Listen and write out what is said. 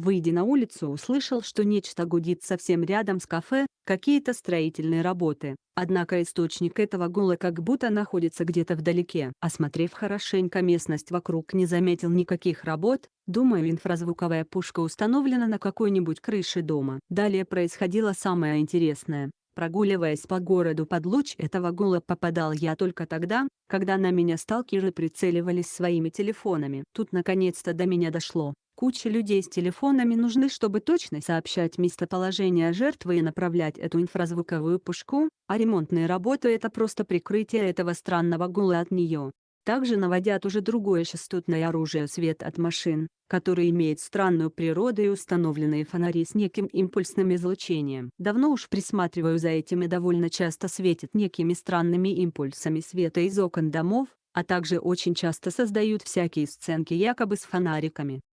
Выйдя на улицу, услышал, что нечто гудит совсем рядом с кафе, какие-то строительные работы. Однако источник этого гула как будто находится где-то вдалеке. Осмотрев хорошенько местность вокруг, не заметил никаких работ. Думаю, инфразвуковая пушка установлена на какой-нибудь крыше дома. Далее происходило самое интересное. Прогуливаясь по городу под луч этого гула, попадал я только тогда, когда на меня сталкеры прицеливались своими телефонами. Тут наконец-то до меня дошло. Куча людей с телефонами нужны, чтобы точно сообщать местоположение жертвы и направлять эту инфразвуковую пушку, а ремонтные работы — это просто прикрытие этого странного гула от нее. Также наводят уже другое частотное оружие, свет от машин, который имеет странную природу, и установленные фонари с неким импульсным излучением. Давно уж присматриваю за этим, и довольно часто светит некими странными импульсами света из окон домов, а также очень часто создают всякие сценки якобы с фонариками.